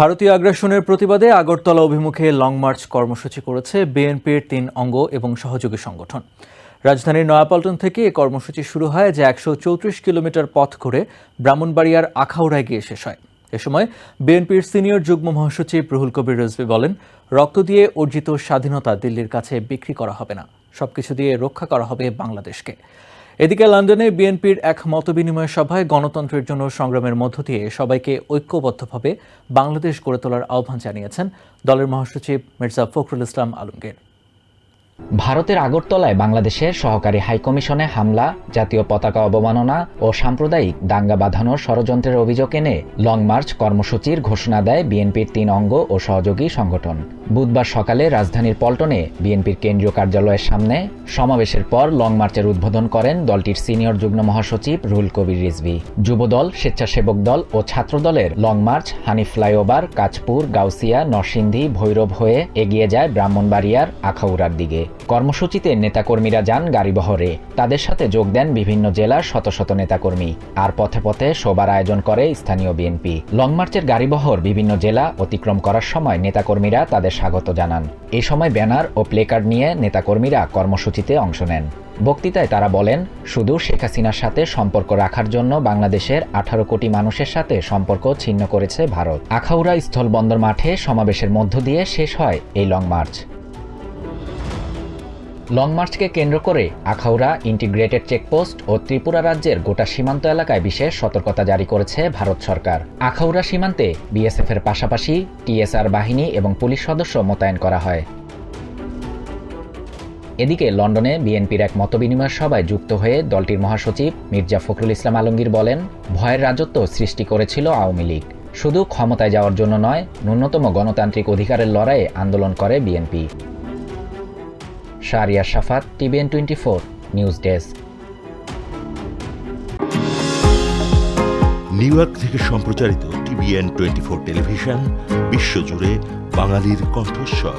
ভারতীয় আগ্রাসনের প্রতিবাদে আগরতলা অভিমুখে লং মার্চ কর্মসূচি করেছে বিএনপির ৩ অঙ্গ এবং সহযোগী সংগঠন। রাজধানীর নয়াপল্টন থেকে এ কর্মসূচি শুরু হয়, যা ১৩৪ কিলোমিটার পথ ঘুরে ব্রাহ্মণবাড়িয়ার আখাউড়ায় গিয়ে শেষ হয়। এ সময় বিএনপির সিনিয়র যুগ্ম মহাসচিব রুহুল কবির রিজভী বলেন, রক্ত দিয়ে অর্জিত স্বাধীনতা দিল্লির কাছে বিক্রি করা হবে না, সবকিছু দিয়ে রক্ষা করা হবে বাংলাদেশকে। এদিকে লন্ডনে বিএনপির এক মতবিনিময় সভায় গণতন্ত্রের জন্য সংগ্রামের মধ্য দিয়ে সবাইকে ঐক্যবদ্ধভাবে বাংলাদেশ গড়ে তোলার আহ্বান জানিয়েছেন দলের মহাসচিব মির্জা ফখরুল ইসলাম আলমগীর। ভারতের আগরতলায় বাংলাদেশের সহকারী হাইকমিশনে হামলা, জাতীয় পতাকা অবমাননা ও সাম্প্রদায়িক দাঙ্গা বাঁধানোর ষড়যন্ত্রের অভিযোগ এনে লং মার্চ কর্মসূচির ঘোষণা দেয় বিএনপির ৩ অঙ্গ ও সহযোগী সংগঠন। বুধবার সকালে রাজধানীর পল্টনে বিএনপির কেন্দ্রীয় কার্যালয়ের সামনে সমাবেশের পর লং মার্চের উদ্বোধন করেন দলটির সিনিয়র যুগ্ম মহাসচিব রুহুল কবির রিজভী। যুবদল, স্বেচ্ছাসেবক দল ও ছাত্রদলের long march Hanif flyover, Kanchpur, Gausia, Narsingdi, Bhairab হয়ে এগিয়ে যায় ব্রাহ্মণবাড়িয়ার আখাউড়ার দিকে। কর্মসূচিতে নেতাকর্মীরা যান গাড়িবহরে। তাদের সাথে যোগ দেন বিভিন্ন জেলার শত শত নেতাকর্মী। আর পথে পথে শোভার আয়োজন করে স্থানীয় বিএনপি। লং মার্চের গাড়িবহর বিভিন্ন জেলা অতিক্রম করার সময় নেতাকর্মীরা তাদের স্বাগত জানান। এ সময় ব্যানার ও প্লেকার্ড নিয়ে নেতাকর্মীরা কর্মসূচিতে অংশ নেন। বক্তৃতায় তারা বলেন, শুধু শেখ হাসিনার সাথে সম্পর্ক রাখার জন্য বাংলাদেশের 18 কোটি মানুষের সাথে সম্পর্ক ছিন্ন করেছে ভারত। আখাউড়া স্থলবন্দর মাঠে সমাবেশের মধ্য দিয়ে শেষ হয় এই লং মার্চ। লং মার্চকে কেন্দ্র করে আখাউড়া ইন্টিগ্রেটেড চেকপোস্ট ও ত্রিপুরা রাজ্যের গোটা সীমান্ত এলাকায় বিশেষ সতর্কতা জারি করেছে ভারত সরকার। আখাউড়া সীমান্তে বিএসএফ এর পাশাপাশি টিএসআর বাহিনী এবং পুলিশ সদস্য মোতায়েন করা হয়। এদিকে লন্ডনে বিএনপির এক মতবিনিময় সভায় যুক্ত হয়ে দলটির মহাসচিব মির্জা ফখরুল ইসলাম আলমগীর বলেন, ভয়ের রাজত্ব সৃষ্টি করেছিল আওয়ামী লীগ। শুধু ক্ষমতায় যাওয়ার জন্য নয়, ন্যূনতম গণতান্ত্রিক অধিকারের লড়াইয়ে আন্দোলন করে BNP. Shahriar Shafat, TVN 24 news desk. New York থেকে সম্প্রচারিত টিভিএন 24 টেলিভিশন বিশ্বজুড়ে বাঙালির কণ্ঠস্বর।